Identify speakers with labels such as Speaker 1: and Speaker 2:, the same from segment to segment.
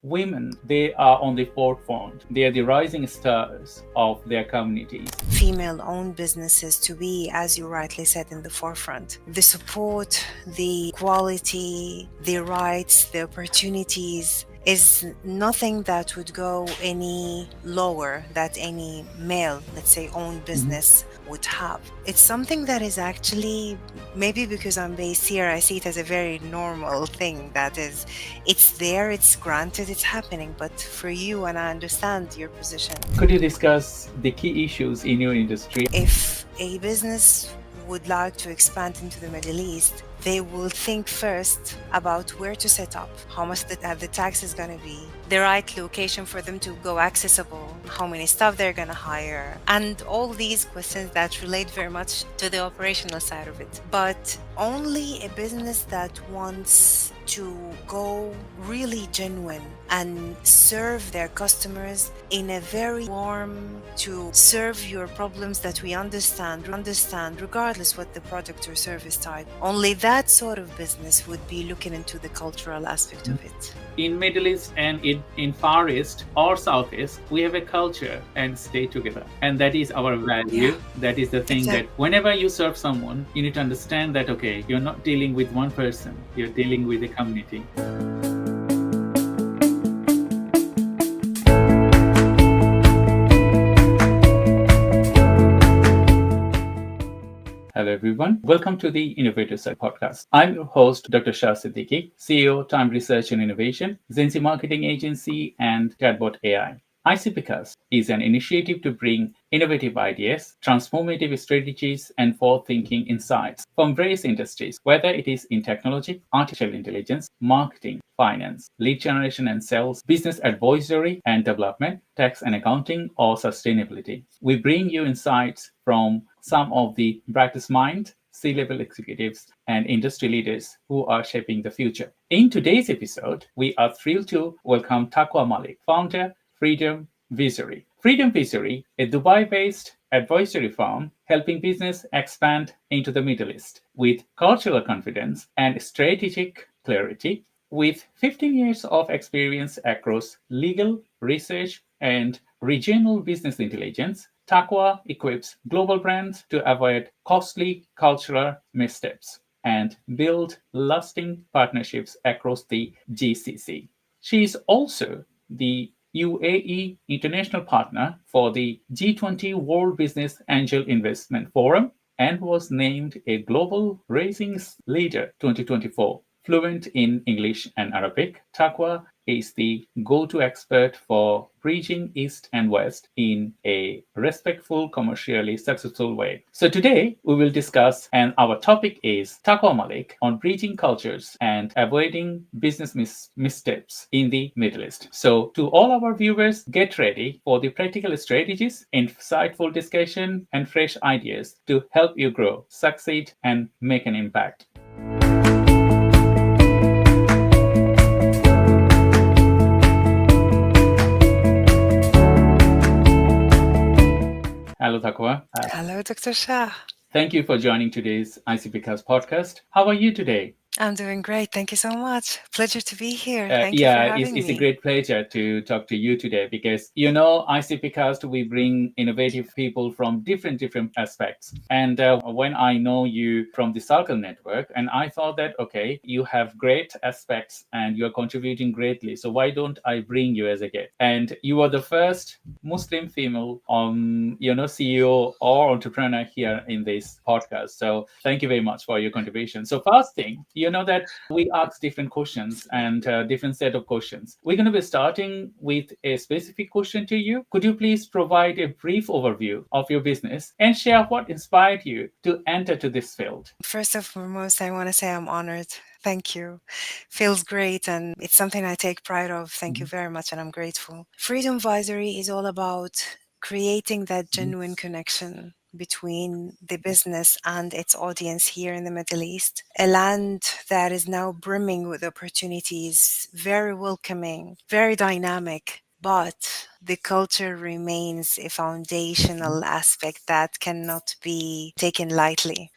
Speaker 1: women, they are on the forefront. They are the rising stars of their communities.
Speaker 2: Female-owned businesses to be, as you rightly said, in the forefront. The support, the quality, the rights, the opportunities is nothing that would go any lower that any male, let's say, owned business would have. It's something that is actually, maybe because I'm based here, I see it as a very normal thing that is, it's there, it's granted, it's happening. But for you, and I understand your position.
Speaker 1: Could you discuss the key issues in your industry?
Speaker 2: If a business would like to expand into the Middle East, they will think first about where to set up, how much the tax is going to be, the right location for them to go accessible, how many staff they're going to hire, and all these questions that relate very much to the operational side of it. But only a business that wants to go really genuine and serve their customers in a very warm, to serve your problems that we understand regardless what the product or service type. Only that sort of business would be looking into the cultural aspect of it.
Speaker 1: In Middle East and in Far East or Southeast, we have a culture and stay together. And that is our value.
Speaker 2: Yeah.
Speaker 1: That is the thing that whenever you serve someone, you need to understand that, okay, you're not dealing with one person, you're dealing with a community. Hello everyone, welcome to the Innovator Side podcast. I'm your host, Dr. Shah Siddiqui, CEO, Time Research and Innovation, 𝐷𝐠 Marketing Agency, and Chatbot AI. 𝐼𝐶 is an initiative to bring innovative ideas, transformative strategies, and forward-thinking insights from various industries, whether it is in technology, artificial intelligence, marketing, finance, lead generation and sales, business advisory and development, tax and accounting, or sustainability. We bring you insights from some of the brightest minds, C-level executives, and industry leaders who are shaping the future. In today's episode, we are thrilled to welcome Taqua Malik, founder, Freedom Visory. Freedom Visory, a Dubai-based advisory firm helping business expand into the Middle East with cultural confidence and strategic clarity. With 15 years of experience across legal, research, and regional business intelligence, Taqua equips global brands to avoid costly cultural missteps and build lasting partnerships across the GCC. She is also the UAE International Partner for the G20 World Business Angel Investment Forum and was named a Global Raisings Leader 2024. Fluent in English and Arabic, Taqua is the go-to expert for bridging East and West in a respectful, commercially successful way. So today we will discuss, and our topic is Taqua Malik on bridging cultures and avoiding business missteps in the Middle East. So to all our viewers, get ready for the practical strategies, insightful discussion, and fresh ideas to help you grow, succeed, and make an impact. Hello, Taqua.
Speaker 2: Hello, Dr. Shah.
Speaker 1: Thank you for joining today's 𝐼𝐶 podcast. How are you today?
Speaker 2: I'm doing great. Thank you so much. Pleasure to be here. Thank you for having me.
Speaker 1: It's a great pleasure to talk to you today because, 𝐼𝐶 we bring innovative people from different aspects. And when I know you from the Circle Network, and I thought that, okay, you have great aspects and you're contributing greatly. So why don't I bring you as a guest? And you are the first Muslim female, CEO or entrepreneur here in this podcast. So thank you very much for your contribution. So first thing, you know that we ask different questions and different set of questions. We're going to be starting with a specific question to you. Could you please provide a brief overview of your business and share what inspired you to enter to this field?
Speaker 2: First and foremost, I want to say I'm honored. Thank you. Feels great, and it's something I take pride of. Thank you very much, and I'm grateful. Freedom Visory is all about creating that genuine connection between the business and its audience here in the Middle East, a land that is now brimming with opportunities, very welcoming, very dynamic, but the culture remains a foundational aspect that cannot be taken lightly.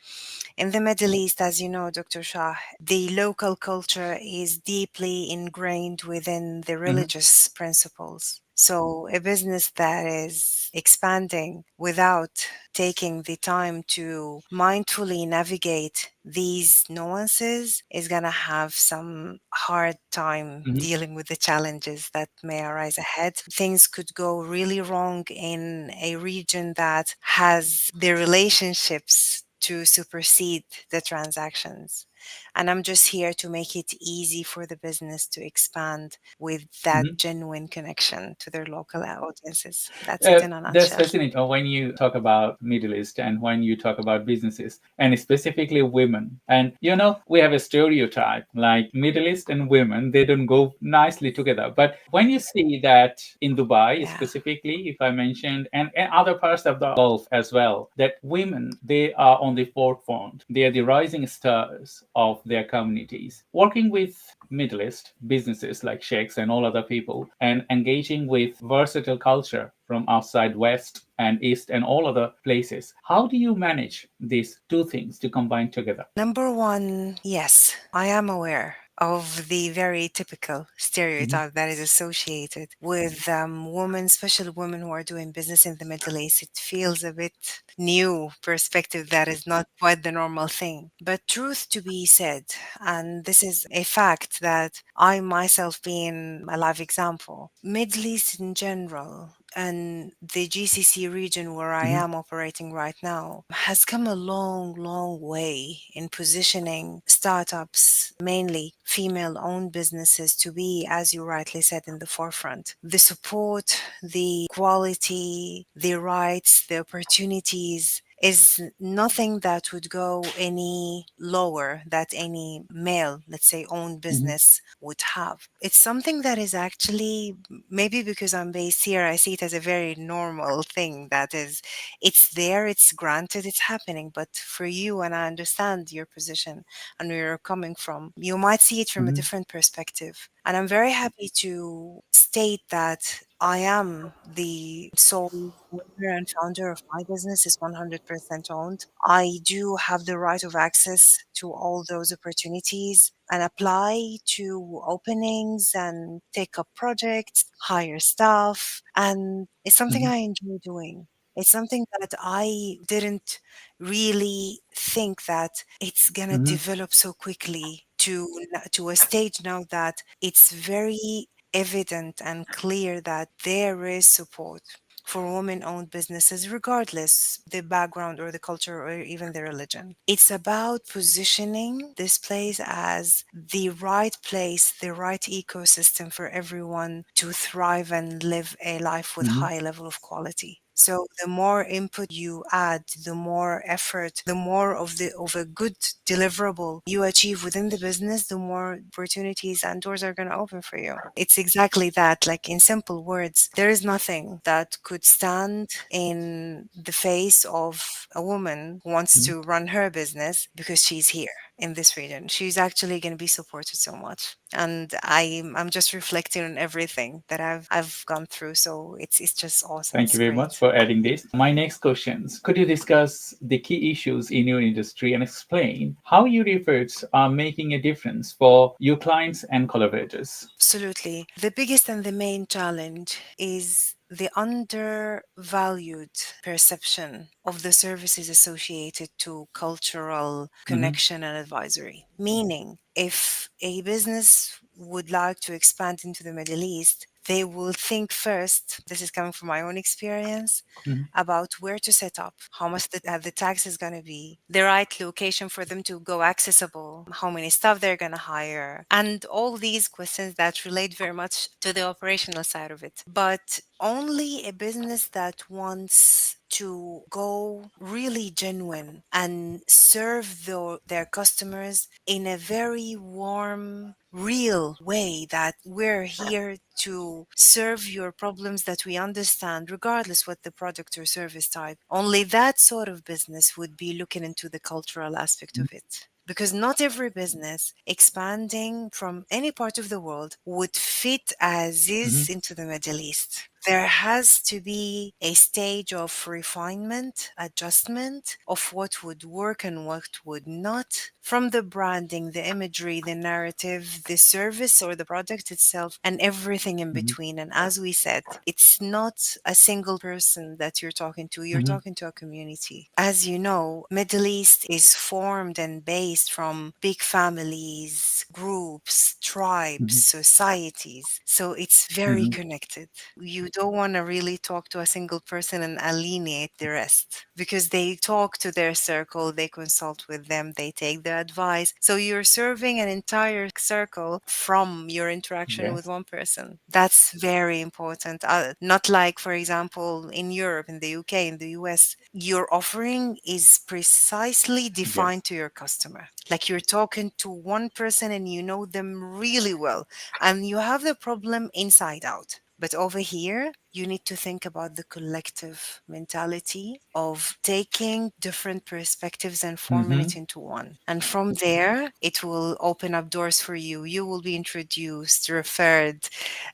Speaker 2: In the Middle East, as you know, Dr. Shah, the local culture is deeply ingrained within the
Speaker 1: Mhm.
Speaker 2: religious principles. So, a business that is expanding without taking the time to mindfully navigate these nuances is going to have some hard time
Speaker 1: Mhm.
Speaker 2: dealing with the challenges that may arise ahead. Things could go really wrong in a region that has the relationships to supersede the transactions. And I'm just here to make it easy for the business to expand with that
Speaker 1: Mhm.
Speaker 2: genuine connection to their local audiences. That's it in a
Speaker 1: That's
Speaker 2: nutshell.
Speaker 1: fascinating when you talk about Middle East and when you talk about businesses and specifically women. And we have a stereotype like Middle East and women, they don't go nicely together. But when you see that in Dubai
Speaker 2: Yeah.
Speaker 1: specifically, if I mentioned, and other parts of the Gulf as well, that women, they are on the forefront. They are the rising stars of their communities. Working with Middle East businesses like sheikhs and all other people and engaging with versatile culture from outside West and East and all other places. How do you manage these two things to combine together?
Speaker 2: Number one, yes, I am aware of the very typical
Speaker 1: Mhm.
Speaker 2: stereotype that is associated with women, especially women who are doing business in the Middle East. It feels a bit new perspective that is not quite the normal thing. But truth to be said, and this is a fact that I myself being a live example, Middle East in general and the GCC region where I
Speaker 1: Mhm.
Speaker 2: am operating right now has come a long, long way in positioning startups, mainly female owned businesses, to be, as you rightly said, in the forefront. The support, the quality, the rights, the opportunities is nothing that would go any lower that any male, let's say, owned
Speaker 1: Mhm.
Speaker 2: business would have. It's something that is actually, maybe because I'm based here, I see it as a very normal thing that is, it's there, it's granted, it's happening. But for you, and I understand your position and where you're coming from, you might see it from a
Speaker 1: Mhm.
Speaker 2: different perspective. And I'm very happy to state that I am the sole owner and founder of my business is 100% owned. I do have the right of access to all those opportunities and apply to openings and take up projects, hire staff, and it's something
Speaker 1: Mhm.
Speaker 2: I enjoy doing. It's something that I didn't really think that it's gonna
Speaker 1: Mhm.
Speaker 2: develop so quickly to a stage now that it's very evident and clear that there is support for women-owned businesses, regardless the background or the culture or even the religion. It's about positioning this place as the right place, the right ecosystem for everyone to thrive and live a life with
Speaker 1: Mhm.
Speaker 2: high level of quality. So the more input you add, the more effort, the more of a good deliverable you achieve within the business, the more opportunities and doors are going to open for you. It's exactly that. Like in simple words, there is nothing that could stand in the face of a woman who wants
Speaker 1: Mhm.
Speaker 2: to run her business because she's here in this region. She's actually going to be supported so much. And I'm just reflecting on everything that I've gone through. So it's just awesome.
Speaker 1: Thank
Speaker 2: It's
Speaker 1: you very much
Speaker 2: great.
Speaker 1: for adding this. My next questions: could you discuss the key issues in your industry and explain how your efforts are making a difference for your clients and collaborators?
Speaker 2: Absolutely. The biggest and the main challenge is the undervalued perception of the services associated to cultural
Speaker 1: Mhm.
Speaker 2: connection and advisory. Meaning, if a business would like to expand into the Middle East, they will think first, this is coming from my own experience,
Speaker 1: Mhm.
Speaker 2: about where to set up, how much the tax is going to be, the right location for them to go accessible, how many staff they're going to hire, and all these questions that relate very much to the operational side of it. But only a business that wants to go really genuine and serve their customers in a very warm, real way, that we're here to serve your problems that we understand, regardless what the product or service type. Only that sort of business would be looking into the cultural aspect of it. Because not every business expanding from any part of the world would fit as
Speaker 1: Mhm.
Speaker 2: is into the Middle East. there has to be a stage of refinement, adjustment of what would work and what would not, from the branding, the imagery, the narrative, the service or the product itself, and everything in
Speaker 1: Mhm.
Speaker 2: between. And as we said, it's not a single person that you're
Speaker 1: Mhm.
Speaker 2: talking to a community. As you know, Middle East is formed and based from big families, groups, tribes,
Speaker 1: Mhm.
Speaker 2: societies. So it's very
Speaker 1: Mhm.
Speaker 2: connected. You don't want to really talk to a single person and alienate the rest because they talk to their circle, they consult with them, they take their advice. So you're serving an entire circle from your interaction with
Speaker 1: Yes.
Speaker 2: one person. That's very important. Not like, for example, in Europe, in the UK, in the US, your offering is precisely defined
Speaker 1: Yes.
Speaker 2: to your customer. Like you're talking to one person and you know them really well, and you have the problem inside out. But over here, you need to think about the collective mentality of taking different perspectives and forming
Speaker 1: Mhm.
Speaker 2: it into one. And from there, it will open up doors for you. You will be introduced, referred.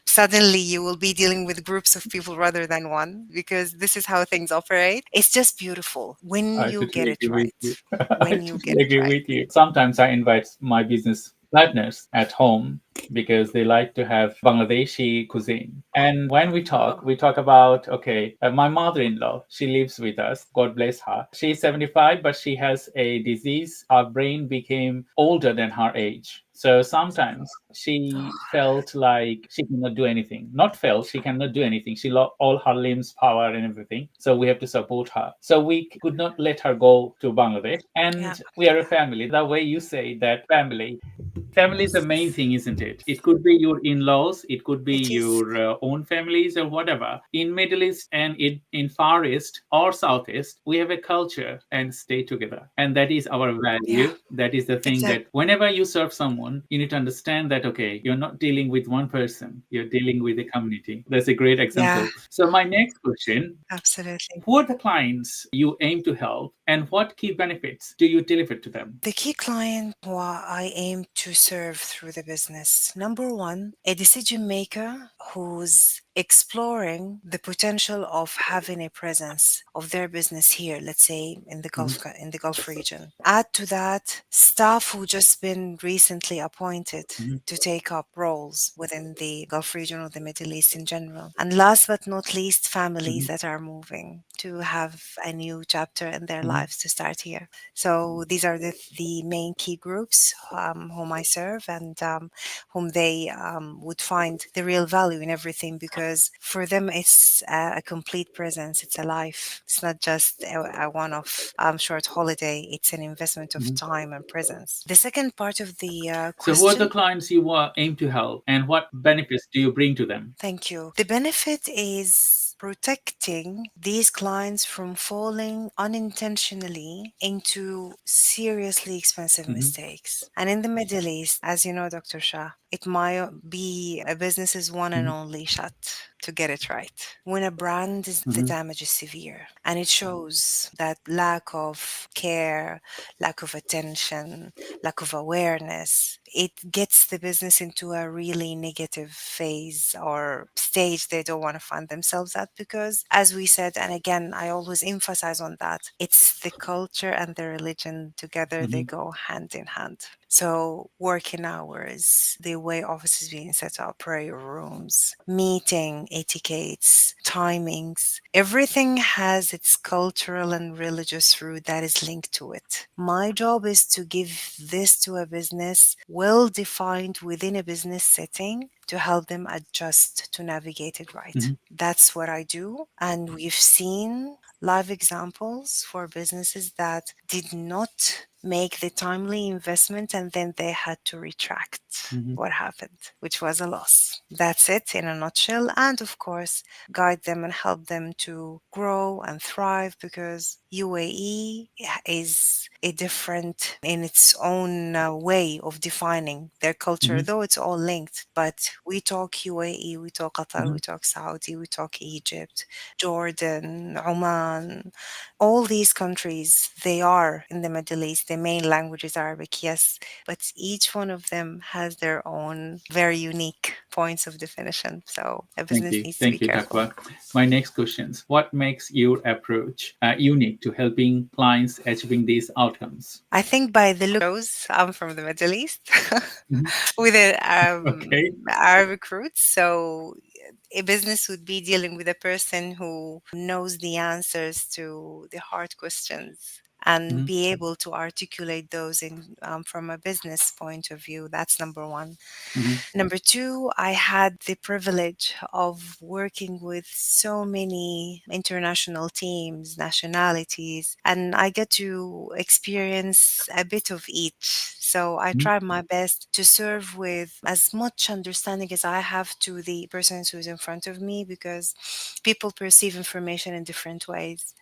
Speaker 2: Suddenly, you will be dealing with groups of people rather than one because this is how things operate. It's just beautiful when
Speaker 1: I
Speaker 2: you get
Speaker 1: totally
Speaker 2: it
Speaker 1: agree with
Speaker 2: right.
Speaker 1: you. I
Speaker 2: When you get
Speaker 1: totally
Speaker 2: it
Speaker 1: agree
Speaker 2: right.
Speaker 1: with you. Sometimes I invite my business partners at home because they like to have Bangladeshi cuisine. And when
Speaker 2: Wow.
Speaker 1: we talk about, okay, my mother in law, she lives with us. God bless her. She's 75, but she has a disease. Her brain became older than her age. So sometimes she felt like she cannot do anything. Not felt, she cannot do anything. She lost all her limbs, power, and everything. So we have to support her. So we could not let her go to Bangladesh.
Speaker 2: Yeah,
Speaker 1: And we are a family. The way you say that family is the main thing, isn't it? It could be your in-laws, it could be
Speaker 2: it is.
Speaker 1: your own families or whatever. In Middle East and in Far East or Southeast, we have a culture and stay together, and that is our
Speaker 2: Yeah,
Speaker 1: value. That is the thing,
Speaker 2: exactly.
Speaker 1: that whenever you serve someone, you need to understand that, okay, you're not dealing with one person, you're dealing with a community. That's a great
Speaker 2: Yeah,
Speaker 1: example. So my next question:
Speaker 2: absolutely.
Speaker 1: who are the clients you aim to help, and what key benefits do you deliver to them?
Speaker 2: The key client who I aim to serve through the business. Number one, a decision maker who's exploring the potential of having a presence of their business here, let's say in the
Speaker 1: Mhm.
Speaker 2: Gulf region. Add to that staff who just been recently appointed
Speaker 1: Mhm.
Speaker 2: to take up roles within the Gulf region or the Middle East in general. And last but not least, families
Speaker 1: Mhm.
Speaker 2: that are moving to have a new chapter in their
Speaker 1: Mhm.
Speaker 2: lives to start here. So these are the main key groups whom I serve and whom they would find the real value in everything because for them it's a complete presence. It's a life. It's not just a one-off short holiday. It's an investment of
Speaker 1: Mhm.
Speaker 2: time and presence. The second part of the
Speaker 1: So, who are the
Speaker 2: question.
Speaker 1: clients you aim to help, and what benefits do you bring to them?
Speaker 2: Thank you. The benefit is protecting these clients from falling unintentionally into seriously expensive
Speaker 1: Mhm.
Speaker 2: mistakes. And in the Middle East, as you know, Dr. Shah, it might be a business's one and
Speaker 1: Mhm.
Speaker 2: only shot to get it right. When a brand is, the
Speaker 1: Mhm.
Speaker 2: damage is severe and it shows that lack of care, lack of attention, lack of awareness, it gets the business into a really negative phase or stage they don't want to find themselves at because, as we said, and again, I always emphasize on that, it's the culture and the religion together, they
Speaker 1: Mhm.
Speaker 2: go hand in hand. So, working hours, the way offices being set up, prayer rooms, meeting etiquettes, timings, everything has its cultural and religious root that is linked to it. My job is to give this to a business well defined within a business setting to help them adjust to navigate it right.
Speaker 1: Mhm.
Speaker 2: That's what I do. And we've seen live examples for businesses that did not make the timely investment and then they had to retract
Speaker 1: Mhm.
Speaker 2: what happened, which was a loss. That's it in a nutshell. And of course, guide them and help them to grow and thrive because UAE is a different in its own way of defining their culture,
Speaker 1: Hmm.
Speaker 2: though it's all linked. But we talk UAE, we talk Qatar, we
Speaker 1: Hmm.
Speaker 2: talk Saudi, we talk Egypt, Jordan, Oman. All these countries, they are in the Middle East. The main language is Arabic, yes, but each one of them has their own very unique points of definition. So a
Speaker 1: Thank
Speaker 2: business
Speaker 1: you.
Speaker 2: needs to be
Speaker 1: Thank you,
Speaker 2: careful.
Speaker 1: Taqwa. My next question is, what makes your approach unique to helping clients achieving these outcomes?
Speaker 2: I think by the look shows I'm from the Middle East
Speaker 1: Mhm.
Speaker 2: with an
Speaker 1: Okay.
Speaker 2: Arabic roots. So a business would be dealing with a person who knows the answers to the hard questions and
Speaker 1: Mhm.
Speaker 2: be able to articulate those in from a business point of view. That's number one.
Speaker 1: Mhm.
Speaker 2: Number two, I had the privilege of working with so many international teams, nationalities, and I get to experience a bit of each. So I
Speaker 1: Mhm.
Speaker 2: try my best to serve with as much understanding as I have to the person who's in front of me, because people perceive information in different ways.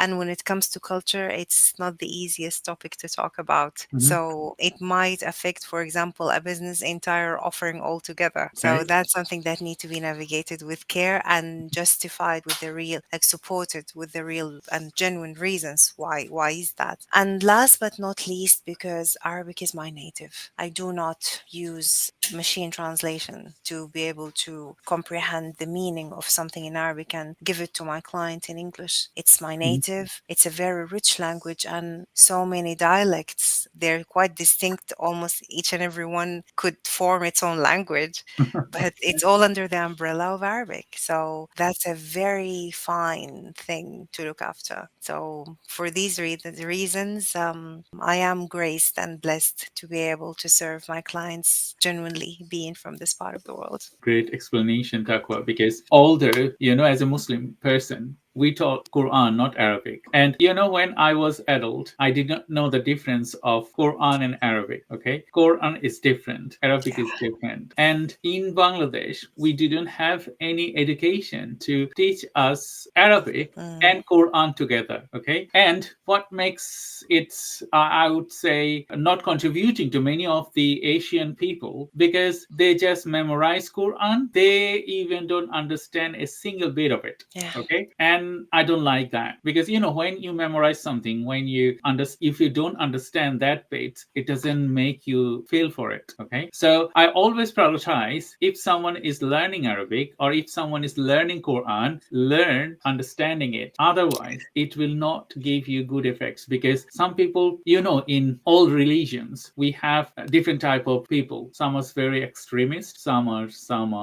Speaker 2: And when it comes to culture, it's not the easiest topic to talk about.
Speaker 1: Mhm.
Speaker 2: So it might affect, for example, a business entire offering altogether. So
Speaker 1: Okay.
Speaker 2: that's something that needs to be navigated with care and justified with the real, like supported with the real and genuine reasons why is that. And last but not least, because Arabic is my native, I do not use machine translation to be able to comprehend the meaning of something in Arabic and give it to my client in English. It's my
Speaker 1: Mhm.
Speaker 2: native, it's a very rich language, and so many dialects. They're quite distinct, almost each and every one could form its own language, but it's all under the umbrella of Arabic. So that's a very fine thing to look after. So for these reasons, I am graced and blessed to be able to serve my clients genuinely, being from this part of the world.
Speaker 1: Great explanation, Taqwa, because although, as a Muslim person, we taught Quran, not Arabic. And when I was adult, I did not know the difference of Quran and Arabic. Okay, Quran is different, Arabic
Speaker 2: Yeah.
Speaker 1: is different. And in Bangladesh, we didn't have any education to teach us Arabic
Speaker 2: Mm,
Speaker 1: and Quran together. Okay, and what makes it, I would say, not contributing to many of the Asian people, because they just memorize Quran, they even don't understand a single bit of it.
Speaker 2: yeah.
Speaker 1: Okay, and I don't like that, because when you memorize something, when you if you don't understand that bit, it doesn't make you feel for it. Okay, so I always prioritize, if someone is learning Arabic or if someone is learning Quran, learn understanding it. Otherwise, it will not give you good effects, because some people, in all religions, we have a different type of people. Some are very extremist, some are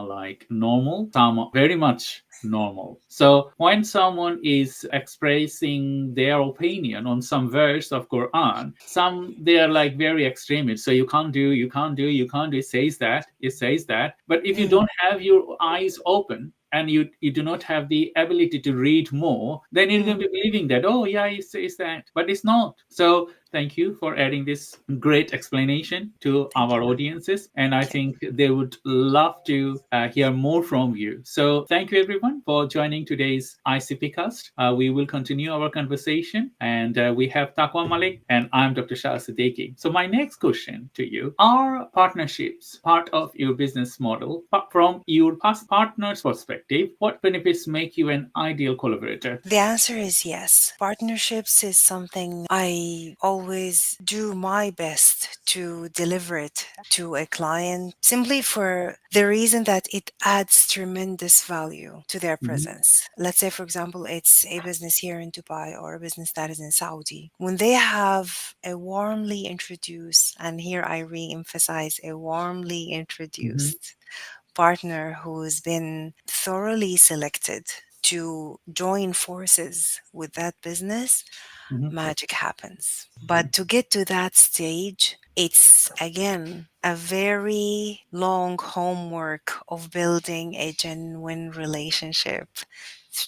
Speaker 1: like normal, some are very much normal. So when someone is expressing their opinion on some verse of Quran, some, they are like very extremist. So you can't do, you can't do, you can't do. It says that. But if you
Speaker 2: Mm,
Speaker 1: don't have your eyes open, and you do not have the ability to read more, then you're going
Speaker 2: mm.
Speaker 1: to be believing that, oh yeah, it says that, but it's not. So thank you for adding this great explanation to
Speaker 2: Thank
Speaker 1: our
Speaker 2: you.
Speaker 1: audiences. And I
Speaker 2: Thank you.
Speaker 1: think they would love to hear more from you. So thank you, everyone, for joining today's ICP cast. We will continue our conversation. And we have Taqwa Malik, and I'm Dr. Shah Siddiqui. So, my next question to you: are partnerships part of your business model? From your past partner's perspective, what benefits make you an ideal collaborator?
Speaker 2: The answer is yes. Partnerships is something I always do my best to deliver it to a client, simply for the reason that it adds tremendous value to their
Speaker 1: Mhm.
Speaker 2: presence. Let's say, for example, it's a business here in Dubai or a business that is in Saudi. When they have a warmly introduced, and here I re emphasize a warmly
Speaker 1: Mhm.
Speaker 2: introduced partner who's been thoroughly selected to join forces with that business,
Speaker 1: Mhm.
Speaker 2: magic happens. But to get to that stage, it's again a very long homework of building a genuine relationship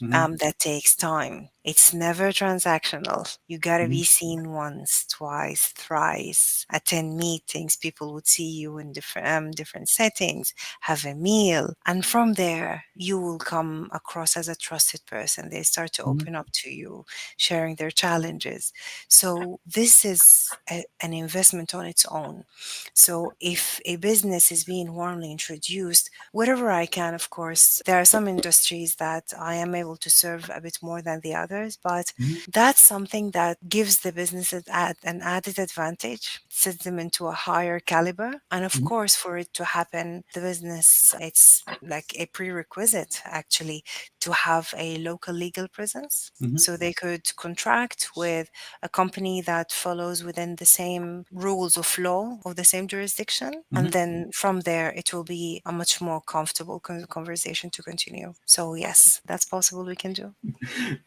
Speaker 2: that takes time. It's never transactional. You gotta be seen once, twice, thrice, attend meetings. People would see you in different settings, have a meal, and from there you will come across as a trusted person. They start to open up to you, sharing their challenges. So this is an investment on its own. So if a business is being warmly introduced, wherever I can, of course, there are some industries that I am able to serve a bit more than the others, but that's something that gives the businesses an added advantage, sets them into a higher caliber. And of course, for it to happen, the business, it's like a prerequisite actually to have a local legal presence. So they could contract with a company that follows within the same rules of law of the same jurisdiction. And then from there, it will be a much more comfortable conversation to continue. So yes, that's possible we can do.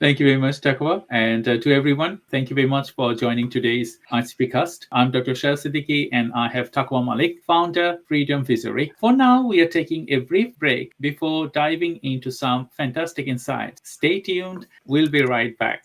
Speaker 1: Thank you very much, Taqua. And to everyone, thank you very much for joining today's ICPcast. I'm Dr. Shah Siddiqui, and I have Taqua Malik, founder, Freedom Visionary. For now, we are taking a brief break before diving into some fantastic insights. Stay tuned. We'll be right back.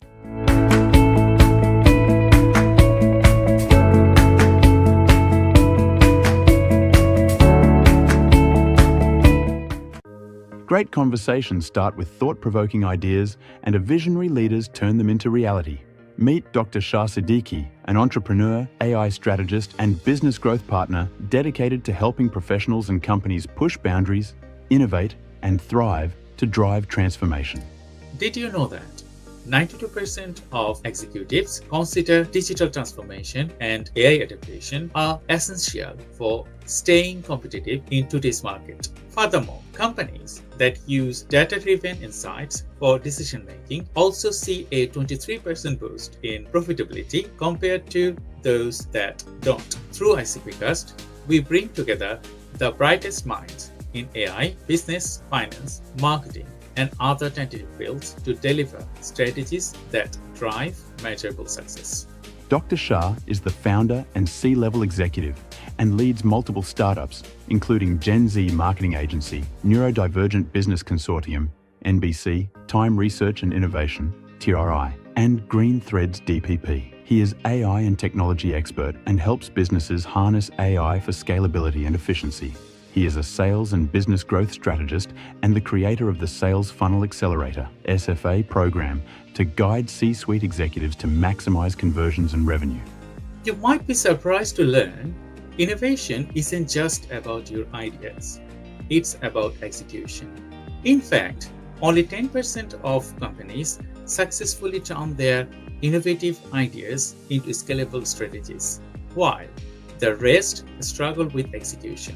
Speaker 3: Great conversations start with thought-provoking ideas, and visionary leaders turn them into reality. Meet Dr. Shah Siddiqui, an entrepreneur, AI strategist, and business growth partner dedicated to helping professionals and companies push boundaries, innovate, and thrive to drive transformation.
Speaker 1: Did you know that 92% of executives consider digital transformation and AI adaptation are essential for staying competitive in today's market? Furthermore, companies that use data-driven insights for decision-making also see a 23% boost in profitability compared to those that don't. Through ICPcast, we bring together the brightest minds in AI, business, finance, marketing, and other tentative fields to deliver strategies that drive measurable success.
Speaker 3: Dr. Shah is the founder and C-level executive and leads multiple startups, including Gen-Z marketing agency, Neurodivergent Business Consortium, NBC, Time Research and Innovation, TRI, and Green Threads DPP. He is AI and technology expert and helps businesses harness AI for scalability and efficiency. He is a sales and business growth strategist and the creator of the Sales Funnel Accelerator, SFA program, to guide C-suite executives to maximize conversions and revenue.
Speaker 1: You might be surprised to learn innovation isn't just about your ideas. It's about execution. In fact, only 10% of companies successfully turn their innovative ideas into scalable strategies, while the rest struggle with execution.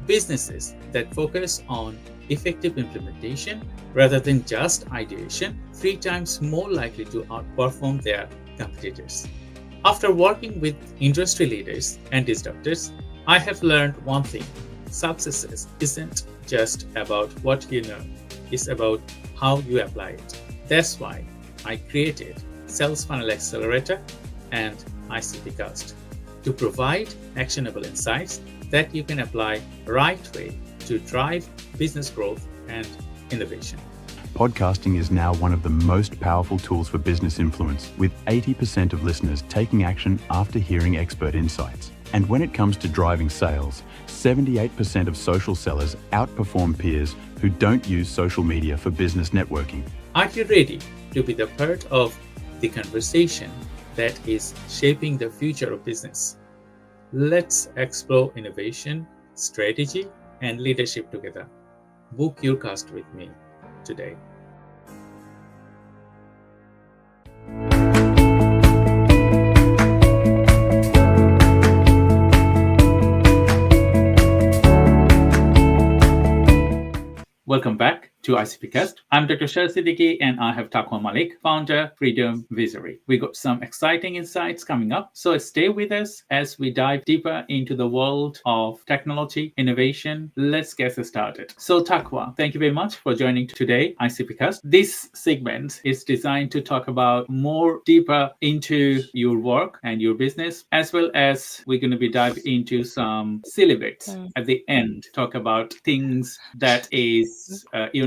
Speaker 1: Businesses that focus on effective implementation rather than just ideation 3 times more likely to outperform their competitors. After working with industry leaders and disruptors, I have learned one thing: success isn't just about what you know, it's about how you apply it. That's why I created Sales Funnel Accelerator and ICPcast to provide actionable insights that you can apply right way to drive business growth and innovation.
Speaker 3: Podcasting is now one of the most powerful tools for business influence, with 80% of listeners taking action after hearing expert insights. And when it comes to driving sales, 78% of social sellers outperform peers who don't use social media for business networking.
Speaker 1: Are you ready to be the part of the conversation that is shaping the future of business? Let's explore innovation, strategy, and leadership together. Book your cast with me today. Welcome back. to ICPcast. I'm Dr. 𝐶𝐤𝐳 and I have Taqua Malik, founder, Freedom Visionary. We got some exciting insights coming up, so stay with us as we dive deeper into the world of technology, innovation. Let's get started. So Taqua, thank you very much for joining today, ICPcast. This segment is designed to talk about more deeper into your work and your business, as well as we're going to be dive into some silly bits at the end, talk about things that is, you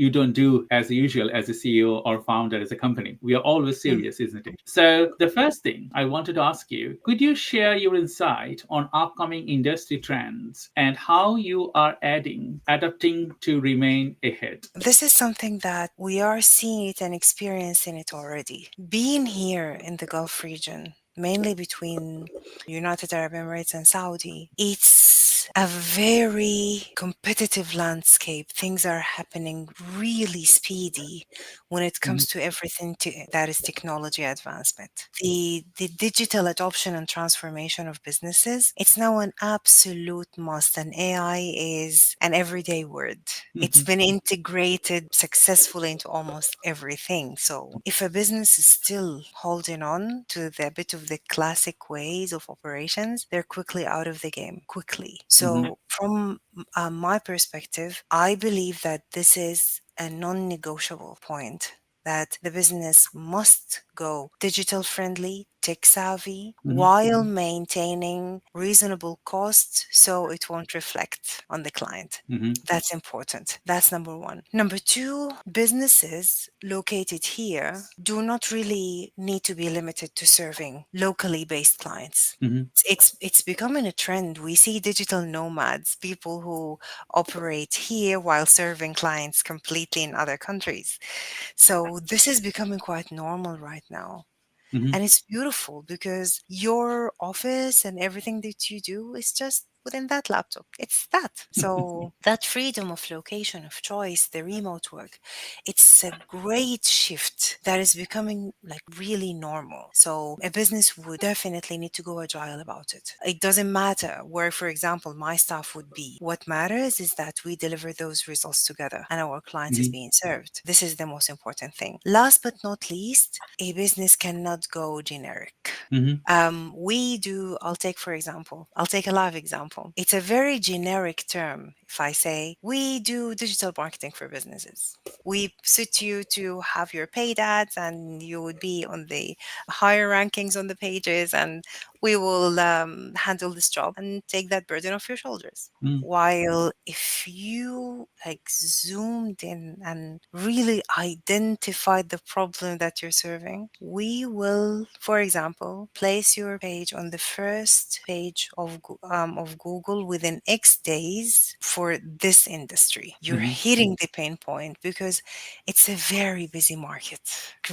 Speaker 1: don't do as usual as a CEO or founder as a company. We are always serious, isn't it? So the first thing I wanted to ask you, could you share your insight on upcoming industry trends and how you are adapting to remain ahead?
Speaker 2: This is something that we are seeing it and experiencing it already. Being here in the Gulf region, mainly between United Arab Emirates and Saudi, it's a very competitive landscape. Things are happening really speedy when it comes to everything that is technology advancement. The digital adoption and transformation of businesses, it's now an absolute must, and AI is an everyday word. It's been integrated successfully into almost everything. So if a business is still holding on to the bit of the classic ways of operations, they're quickly out of the game, quickly. So from my perspective, I believe that this is a non-negotiable point, that the business must go digital friendly, tech savvy, while maintaining reasonable costs so it won't reflect on the client. That's important. That's number one. Number two, businesses located here do not really need to be limited to serving locally based clients. It's becoming a trend. We see digital nomads, people who operate here while serving clients completely in other countries. So this is becoming quite normal right now. And it's beautiful because your office and everything that you do is just within that laptop. It's that. So that freedom of location, of choice, the remote work, it's a great shift that is becoming like really normal. So a business would definitely need to go agile about it. It doesn't matter where, for example, my staff would be. What matters is that we deliver those results together and our clients is being served. This is the most important thing. Last but not least, a business cannot go generic. I'll take a live example. It's a very generic term if I say, we do digital marketing for businesses. We suit you to have your paid ads and you would be on the higher rankings on the pages, and we will handle this job and take that burden off your shoulders. While if you like zoomed in and really identified the problem that you're serving, we will, for example, place your page on the first page of Google within X days for this industry. You're hitting the pain point because it's a very busy market,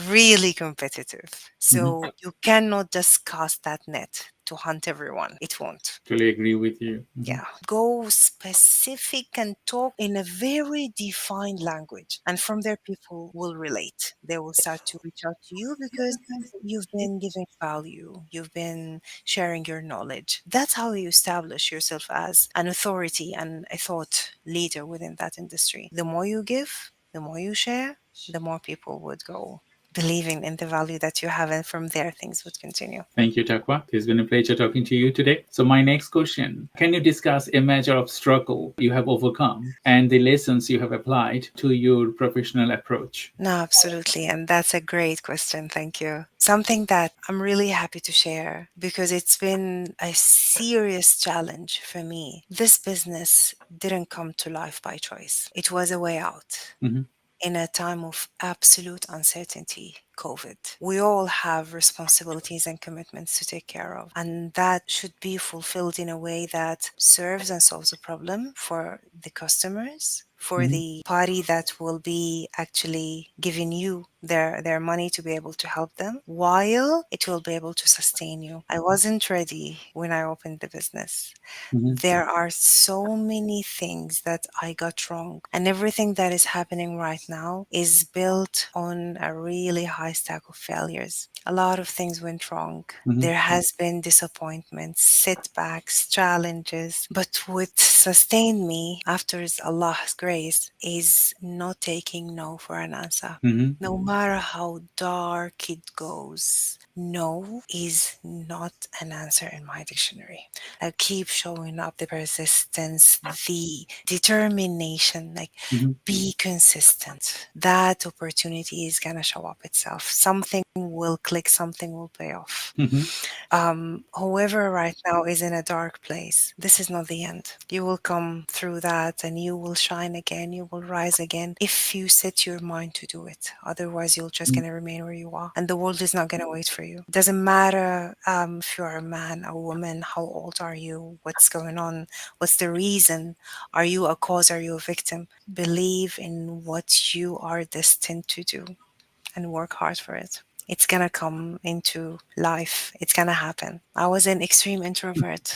Speaker 2: really competitive. So you cannot just cast that net to hunt everyone. It won't.
Speaker 1: Totally agree with you.
Speaker 2: Yeah. Go specific and talk in a very defined language. And from there, people will relate. They will start to reach out to you because you've been giving value. You've been sharing your knowledge. That's how you establish yourself as an authority and a thought leader within that industry. The more you give, the more you share, the more people would go believing in the value that you have, and from there things would continue.
Speaker 1: Thank you, Taqua. It's been a pleasure talking to you today. So my next question, can you discuss a measure of struggle you have overcome and the lessons you have applied to your professional approach?
Speaker 2: No, absolutely. And that's a great question. Thank you. Something that I'm really happy to share because it's been a serious challenge for me. This business didn't come to life by choice. It was a way out. In a time of absolute uncertainty, COVID. We all have responsibilities and commitments to take care of, and that should be fulfilled in a way that serves and solves a problem for the customers, for the party that will be actually giving you their money to be able to help them, while it will be able to sustain you. I wasn't ready when I opened the business. There are so many things that I got wrong, and everything that is happening right now is built on a really high stack of failures. A lot of things went wrong. There has been disappointments, setbacks, challenges, but what sustained me after is Allah's grace phrase is not taking no for an answer.
Speaker 1: Mm-hmm.
Speaker 2: No matter how dark it goes, no is not an answer in my dictionary. Like, keep showing up, the persistence, the determination, like,
Speaker 1: Mm-hmm.
Speaker 2: be consistent. That opportunity is gonna show up itself. Something will click, something will pay off.
Speaker 1: Mm-hmm.
Speaker 2: Whoever right now is in a dark place, this is not the end. You will come through that and you will shine again, you will rise again if you set your mind to do it. Otherwise, you're just going to remain where you are and the world is not going to wait for you. It doesn't matter if you're a man, a woman, how old are you, what's going on, what's the reason, are you a cause, are you a victim? Believe in what you are destined to do and work hard for it. It's gonna come into life. It's gonna happen. I was an extreme introvert.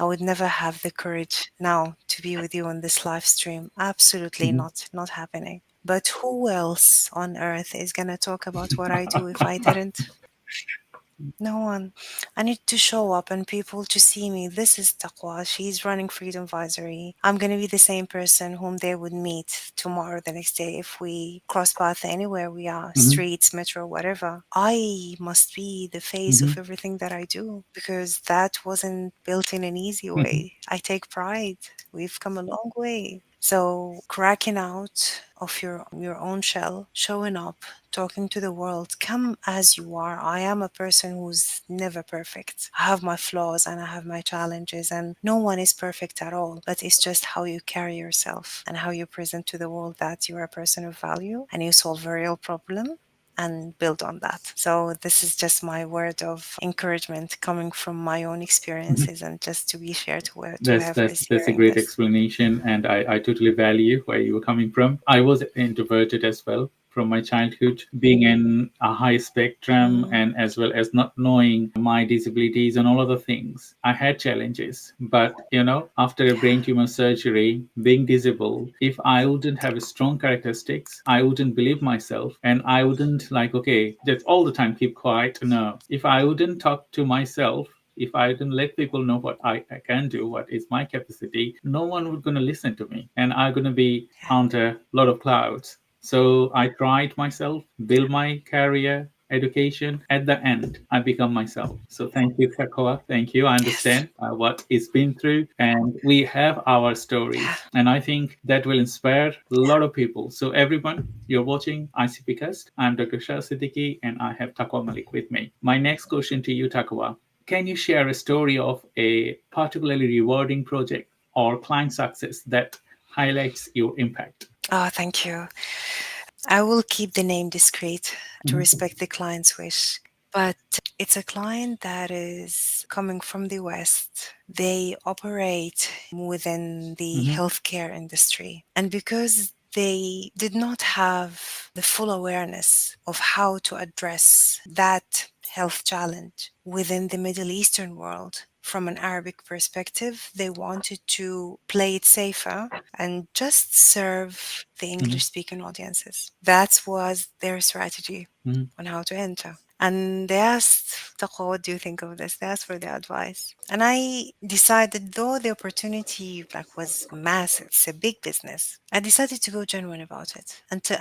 Speaker 2: I would never have the courage now to be with you on this live stream. Absolutely
Speaker 1: Mm-hmm.
Speaker 2: not happening. But who else on earth is gonna talk about what I do if I didn't? No one. I need to show up and people to see me. This is Taqwa. She's running Freedom Advisory. I'm going to be the same person whom they would meet tomorrow, the next day, if we cross path anywhere we are,
Speaker 1: Mm-hmm.
Speaker 2: streets, metro, whatever. I must be the face
Speaker 1: Mm-hmm.
Speaker 2: of everything that I do because that wasn't built in an easy way. I take pride. We've come a long way. So cracking out of your own shell, showing up, talking to the world, come as you are. I am a person who's never perfect. I have my flaws and I have my challenges, and no one is perfect at all. But it's just how you carry yourself and how you present to the world that you're a person of value and you solve a real problem and build on that. So this is just my word of encouragement coming from my own experiences and just to be fair to
Speaker 1: That's
Speaker 2: whoever
Speaker 1: that's
Speaker 2: is
Speaker 1: that's a
Speaker 2: hearing
Speaker 1: great
Speaker 2: this.
Speaker 1: explanation, and I totally value where you were coming from. I was introverted as well from my childhood, being in a high spectrum
Speaker 2: Mm,
Speaker 1: and as well as not knowing my disabilities and all other things. I had challenges, but after a brain tumor surgery, being disabled, if I wouldn't have strong characteristics, I wouldn't believe myself, and I wouldn't like, okay, just all the time keep quiet. No, if I wouldn't talk to myself, if I didn't let people know what I can do, what is my capacity, no one would going to listen to me, and I'm going to be
Speaker 2: yeah.
Speaker 1: under a lot of clouds. So I tried myself, build my career, education. At the end, I become myself. So thank you, Taqwa. Thank you. I
Speaker 2: Yes.
Speaker 1: understand what it's been through, and we have our
Speaker 2: Yeah.
Speaker 1: stories. And I think that will inspire a lot of people. So everyone, you're watching ICPcast. I'm Dr. Shah Siddiqui, and I have Taqwa Malik with me. My next question to you, Taqwa. Can you share a story of a particularly rewarding project or client success that highlights your impact?
Speaker 2: Oh, thank you. I will keep the name discreet to
Speaker 1: Mhm.
Speaker 2: respect the client's wish. But it's a client that is coming from the West. They operate within the
Speaker 1: Mhm.
Speaker 2: healthcare industry. And because they did not have the full awareness of how to address that health challenge within the Middle Eastern world, from an Arabic perspective, they wanted to play it safer and just serve the
Speaker 1: Mhm.
Speaker 2: English speaking audiences. That was their strategy
Speaker 1: Mhm.
Speaker 2: on how to enter. And they asked, Taqwa, what do you think of this? They asked for their advice. And I decided, though the opportunity was massive, it's a big business, I decided to go genuine about it and to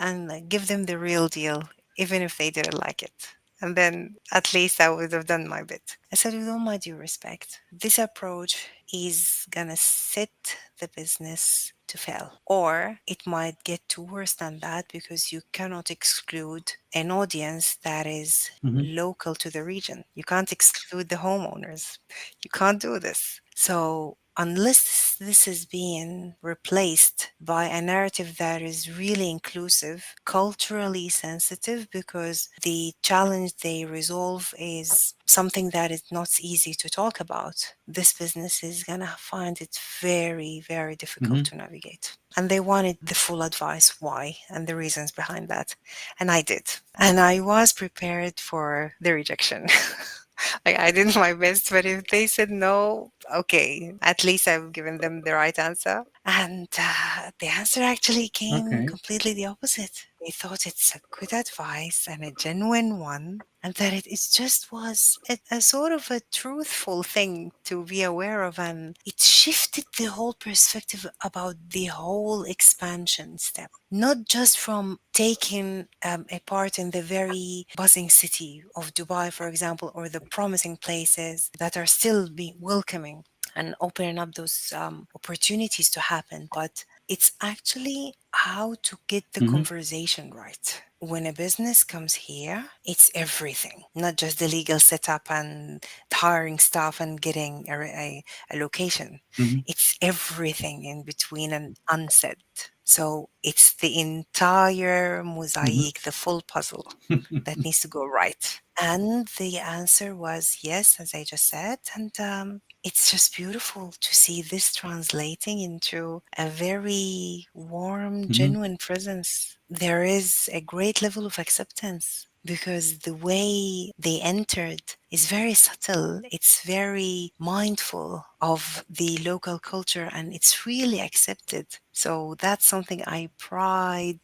Speaker 2: give them the real deal, even if they didn't like it. And then at least I would have done my bit. I said, with all my due respect, this approach is gonna set the business to fail. Or it might get to worse than that because you cannot exclude an audience that is
Speaker 1: Mhm.
Speaker 2: local to the region. You can't exclude the homeowners. You can't do this. So unless this is being replaced by a narrative that is really inclusive, culturally sensitive, because the challenge they resolve is something that is not easy to talk about, this business is gonna find it very, very difficult
Speaker 1: Mhm.
Speaker 2: to navigate. And they wanted the full advice why and the reasons behind that. And I did. And I was prepared for the rejection. Like, I did my best, but if they said no, okay, at least I've given them the right answer. And the answer actually came
Speaker 1: Okay.
Speaker 2: completely the opposite. they thought it's a good advice and a genuine one, and that it just was a sort of a truthful thing to be aware of, and it shifted the whole perspective about the whole expansion step, not just from taking a part in the very buzzing city of Dubai, for example, or the promising places that are still being welcoming and opening up those opportunities to happen, but it's actually how to get the
Speaker 1: Mm-hmm.
Speaker 2: conversation right. When a business comes here, it's everything, not just the legal setup and hiring staff and getting a location.
Speaker 1: Mm-hmm.
Speaker 2: It's everything in between and unsaid. So it's the entire mosaic, the full puzzle that needs to go right. And the answer was yes, as I just said. And it's just beautiful to see this translating into a very warm,
Speaker 1: Mm-hmm.
Speaker 2: genuine presence. There is a great level of acceptance because the way they entered is very subtle. It's very mindful of the local culture and it's really accepted. So that's something I pride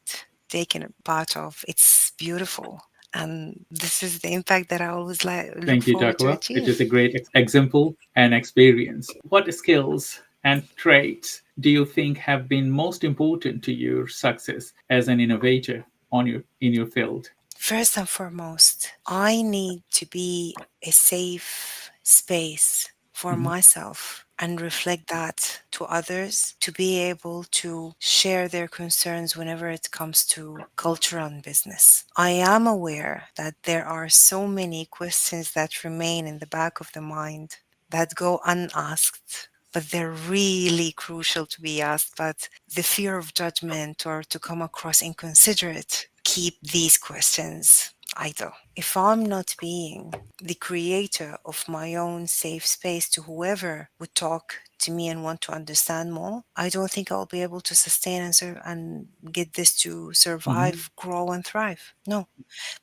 Speaker 2: taking a part of. It's beautiful. And this is the impact that I always look
Speaker 1: Thank you,
Speaker 2: forward to
Speaker 1: Taqua. It is
Speaker 2: achieve.
Speaker 1: a great example and experience. What skills and traits do you think have been most important to your success as an innovator in your field?
Speaker 2: First and foremost, I need to be a safe space for
Speaker 1: Mm-hmm.
Speaker 2: myself and reflect that to others to be able to share their concerns whenever it comes to culture and business. I am aware that there are so many questions that remain in the back of the mind that go unasked, but they're really crucial to be asked. But the fear of judgment or to come across inconsiderate keep these questions idle. If I'm not being the creator of my own safe space to whoever would talk to me and want to understand more, I don't think I'll be able to sustain and get this to
Speaker 1: Mm-hmm.
Speaker 2: survive, grow, and thrive. No,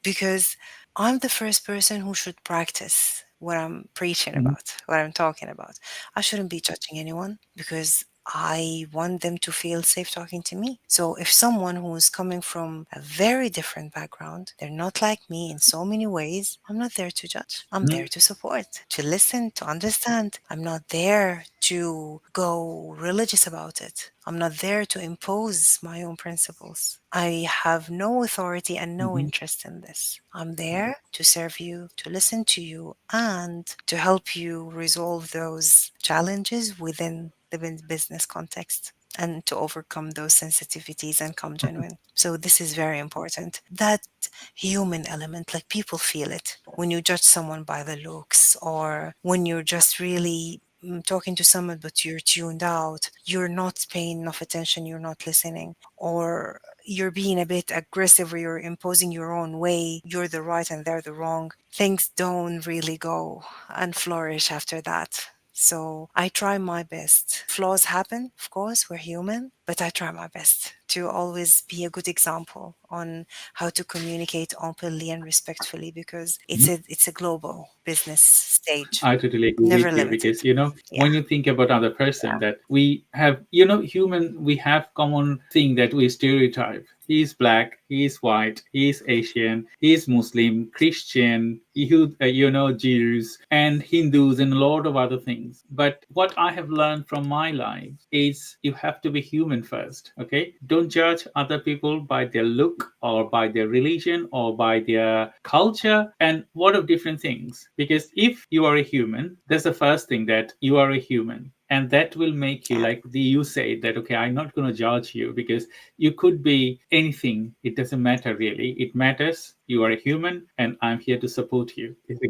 Speaker 2: because I'm the first person who should practice what I'm preaching
Speaker 1: Mm-hmm.
Speaker 2: about, what I'm talking about. I shouldn't be judging anyone because I want them to feel safe talking to me. So if someone who is coming from a very different background, they're not like me in so many ways, I'm not there to judge. I'm there to support, to listen, to understand. I'm not there to go religious about it. I'm not there to impose my own principles. I have no authority and no
Speaker 1: Mm-hmm.
Speaker 2: interest in this. I'm there to serve you, to listen to you, and to help you resolve those challenges within the business context and to overcome those sensitivities and come genuine. So this is very important. That human element, like people feel it when you judge someone by the looks or when you're just really talking to someone but you're tuned out, you're not paying enough attention, you're not listening, or you're being a bit aggressive or you're imposing your own way, you're the right and they're the wrong. Things don't really go and flourish after that. So I try my best. Flaws happen, of course, we're human, but I try my best to always be a good example on how to communicate openly and respectfully because it's a global business stage,
Speaker 1: I totally agree
Speaker 2: never
Speaker 1: with you
Speaker 2: limited.
Speaker 1: because
Speaker 2: Yeah.
Speaker 1: when you think about other person that we have human, we have common thing that we stereotype. He's black, he's white, he's Asian, he's Muslim, Christian, Jews and Hindus and a lot of other things. But what I have learned from my life is you have to be human first. Okay, don't judge other people by their look or by their religion or by their culture and what of different things. Because if you are a human, that's the first thing, that you are a human. And that will make you,
Speaker 2: Yeah.
Speaker 1: like you say that, okay, I'm not going to judge you because you could be anything. It doesn't matter really. It matters you are a human and I'm here to support you. It's a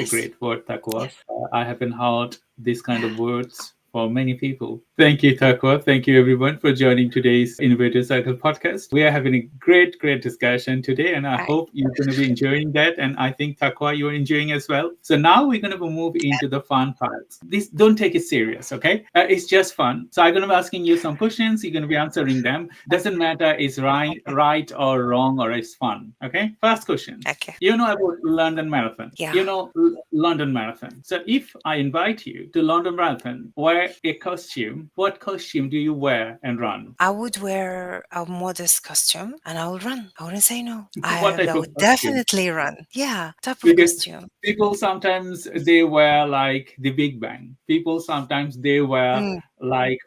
Speaker 2: Yes.
Speaker 1: great word, Taqua.
Speaker 2: Yes.
Speaker 1: I haven't heard this kind
Speaker 2: Yeah.
Speaker 1: of words for many people. Thank you, Taqua. Thank you, everyone, for joining today's Innovator Circle podcast. We are having a great discussion today, and I
Speaker 2: Right.
Speaker 1: hope you're going to be enjoying that. And I think, Taqua, you're enjoying as well. So now we're going to move into the fun parts. This don't take it serious, okay? It's just fun. So I'm going to be asking you some questions. You're going to be answering them. Doesn't matter it's right or wrong or it's fun, okay? First question.
Speaker 2: Okay.
Speaker 1: You know about London Marathon.
Speaker 2: Yeah.
Speaker 1: London Marathon. So if I invite you to London Marathon, where wear a costume, what costume do you wear and run?
Speaker 2: I would wear a modest costume and I would run. I wouldn't say no.
Speaker 1: What
Speaker 2: I
Speaker 1: type of
Speaker 2: would
Speaker 1: costume?
Speaker 2: definitely run. Yeah, type of
Speaker 1: Because
Speaker 2: costume.
Speaker 1: people sometimes they wear like the Big Bang. People sometimes they wear
Speaker 2: Mm,
Speaker 1: like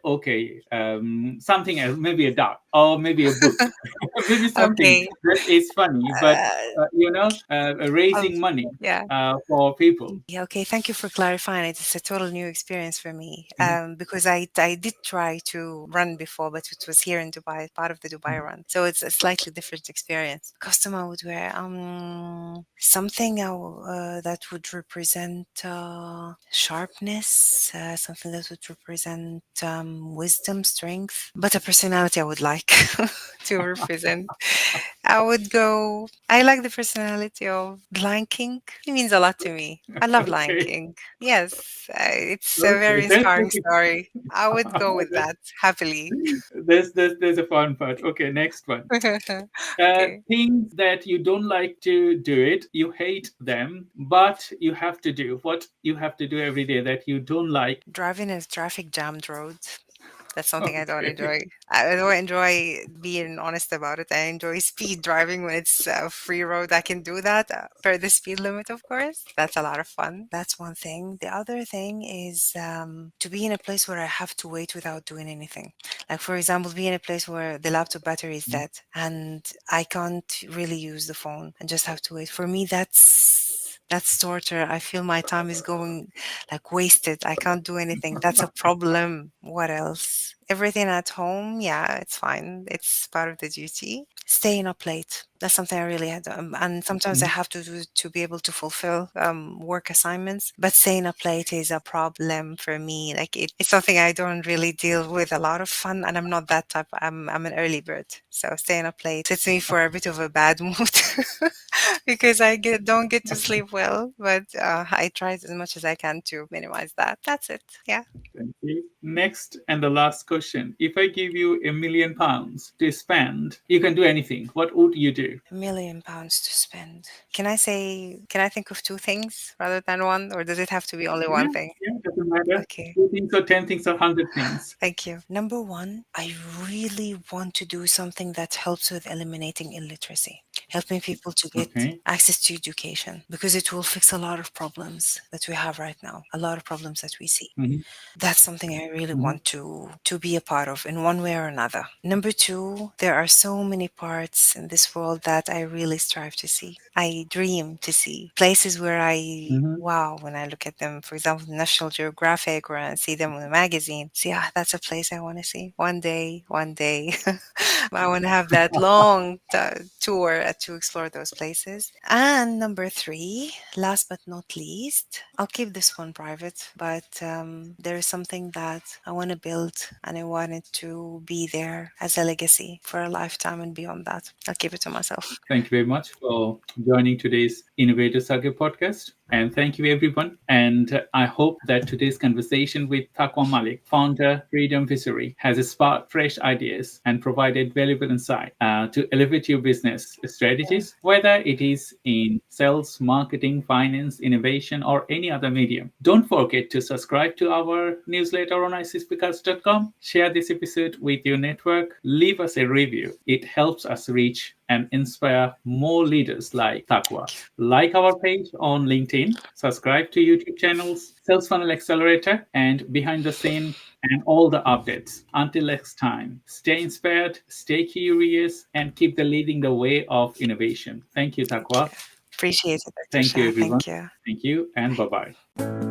Speaker 1: something else, maybe a duck or maybe a book, maybe something
Speaker 2: okay.
Speaker 1: that is funny, but
Speaker 2: Uh, I'll-
Speaker 1: raising money
Speaker 2: yeah.
Speaker 1: for people.
Speaker 2: Yeah, okay. Thank you for clarifying it. It's a total new experience for me.
Speaker 1: Mhm,
Speaker 2: Because I did try to run before, but it was here in Dubai, part of the Dubai
Speaker 1: mhm,
Speaker 2: run. So it's a slightly different experience. Costume I would wear, something that would represent sharpness, something that would represent wisdom, strength, but a personality I would like to represent. I would go. I like the personality of Lion King. He means a lot to me. I love Lion
Speaker 1: Okay.
Speaker 2: King. Yes, it's a
Speaker 1: Okay.
Speaker 2: very inspiring story. I would go with that happily.
Speaker 1: There's a fun part. Okay, next one.
Speaker 2: Okay.
Speaker 1: Things that you don't like to do it, you hate them, but you have to do. What you have to do every day that you don't like.
Speaker 2: Driving a traffic jammed road. That's something I don't
Speaker 1: Okay.
Speaker 2: enjoy. I don't enjoy being honest about it. I enjoy speed driving when it's a free road. I can do that per the speed limit, of course. That's a lot of fun. That's one thing. The other thing is to be in a place where I have to wait without doing anything. Like, for example, be in a place where the laptop battery is dead and I can't really use the phone and just have to wait. For me, that's torture. I feel my time is going like wasted. I can't do anything. That's a problem. What else? Everything at home, yeah, it's fine. It's part of the duty. Staying up late. That's something I really had, and sometimes I
Speaker 1: Mhm.
Speaker 2: have to do to be able to fulfill work assignments. But staying up late is a problem for me. Like it's something I don't really deal with a lot of fun, and I'm not that type. I'm an early bird, so staying up late sets me for a bit of a bad mood because don't get to sleep well. But I try as much as I can to minimize that. That's it. Yeah.
Speaker 1: Thank you. Next and the last question. If I give you £1 million to spend, you can do anything. What would you do?
Speaker 2: £1 million to spend. Can I think of two things rather than one, or does it have to be only one
Speaker 1: Yeah,
Speaker 2: thing?
Speaker 1: yeah, doesn't matter.
Speaker 2: Okay.
Speaker 1: 2 things or 10 things or 100 things.
Speaker 2: Thank you. Number one, I really want to do something that helps with eliminating illiteracy, helping people to get
Speaker 1: Okay.
Speaker 2: access to education, because it will fix a lot of problems that we have right now, a lot of problems that we see.
Speaker 1: Mhm,
Speaker 2: That's something I really
Speaker 1: mhm,
Speaker 2: want to be a part of in one way or another. Number two, there are so many parts in this world that I really strive to see. I dream to see places where
Speaker 1: mhm.
Speaker 2: wow, when I look at them, for example, National Geographic, or I see them in a magazine, see, that's a place I want to see one day. I want to have that long tour to explore those places. And number three, last but not least, I'll keep this one private, but there is something that I want to build and I want it to be there as a legacy for a lifetime and beyond that. I'll keep it to myself.
Speaker 1: Thank you very much for joining today's Innovator Saga podcast. And thank you, everyone. And I hope that today's conversation with Taqua Malik, founder, Freedom Visionary, has sparked fresh ideas and provided valuable insight to elevate your business strategies, whether it is in sales, marketing, finance, innovation, or any other medium. Don't forget to subscribe to our newsletter on icspeakers.com. Share this episode with your network. Leave us a review. It helps us reach and inspire more leaders like Taqua. Like our page on LinkedIn, subscribe to YouTube channels, Sales Funnel Accelerator, and Behind the Scene, and all the updates. Until next time, stay inspired, stay curious, and keep the leading the way of innovation. Thank you,
Speaker 2: Thank you.
Speaker 1: Taqua.
Speaker 2: Appreciate it, Dr.
Speaker 1: Thank you,
Speaker 2: Shah.
Speaker 1: everyone.
Speaker 2: Thank you.
Speaker 1: Thank you, and bye-bye.